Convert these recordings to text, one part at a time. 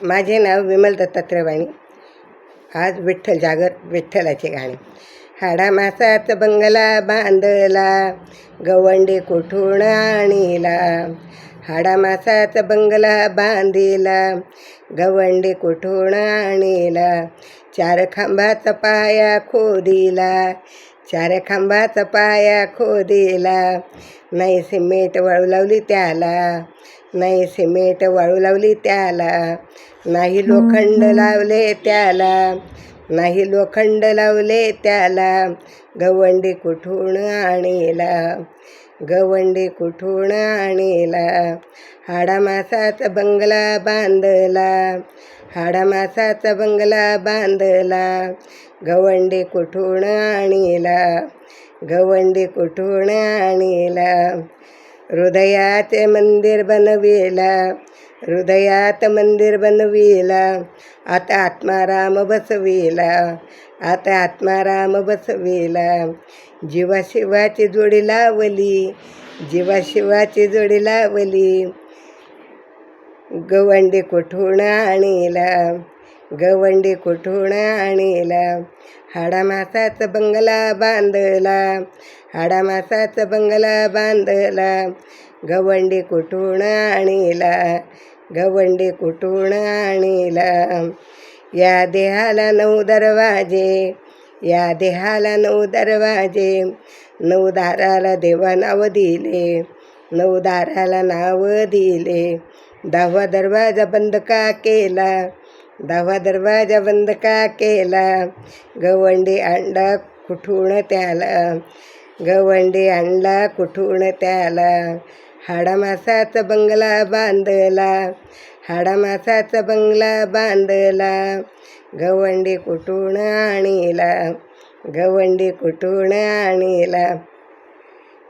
माझे नाव विमल दत्तात्रय वाणी. आज विठ्ठल जागर विठ्ठलाचे गाणे. हाडा मासात बंगला बांधला, गवंडी कुठून आणीला. हाडा मासात बंगला बांधिला, गवंडी कुठून आणीला. चार खांबाचा पाया खोदिला, चार खांबाचा पाया खोदिला. नाही सिमेंट वाळू लावली त्याला, नाही सिमेंट वाळू लावली त्याला. नाही लोखंड लावले त्याला, नाही लोखंड लावले त्याला. गवंडी कुठून आणीला, गवंडी कुठून आणीला. हाडा मासाचा बंगला बांधला, हाडा मासाचा बंगला बांधला. गवंडी कुठून आणीला, गवंडी कुठून आणीला. हृदयाचे मंदिर बनविला, हृदयात मंदिर बनविला. आता आत्माराम बसविला, आता आत्माराम बसविला. जीवाशिवाची जोडी लावली, जीवाशिवाची जोडी लावली. गवंडी कुठून आणीला, गवंडी कुठून आणीला. हाडा मासाचा बंगला बांधला, हाडा मासाचा बंगला बांधला. गवंडी कुठून आणीला, गवंडी कुठून आणीला. या देहाला 9 दरवाजे, या देहाला 9 दरवाजे. 9 दाराला देवा नाव दिले, 9 दाराला नाव दिले. 10वा दरवाजा बंद का केला, 10वा दरवाजा बंद का केला. गवंडी अंडा कुठून त्याला, गवंडी अंडा कुठून त्याला. हाडा मासाचा बंगला बांधला, हाडा मासाचा बंगला बांधला. गवंडी कुठून आणीला, गवंडी कुठून आणीला.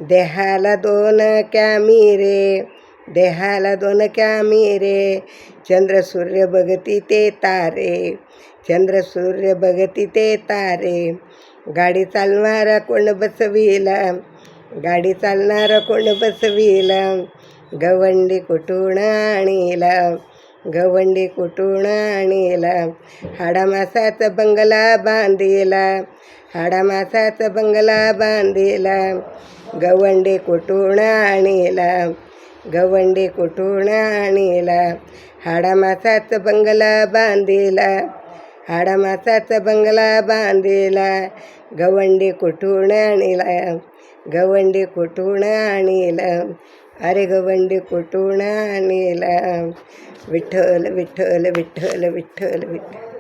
देहाला 2 कॅमेरे, देहाला 2 कॅमेरे. चंद्र सूर्य बघती ते तारे, चंद्र सूर्य बघती ते तारे. गाडी चालणारा कोण बसविला, गाडी चालणारा कोण बसविला. गवंडी कुठून आणीला, गवंडी कुठून आणीला. हाडा मासाचा बंगला बांधिला, हाडा मासाचा बंगला बांधिला. गवंडी कुठून आणीला, गवंडी कुठून आणीला. हाडा मासाचा बंगला बांधिला, हाडा मासाचा बंगला बांधिला. गवंडी कुठून आणीला, गवंडी कुठून आणीला. अरे गवंडी कुठून आणीला. विठ्ठल विठ्ठल विठ्ठल विठ्ठल विठ्ठल.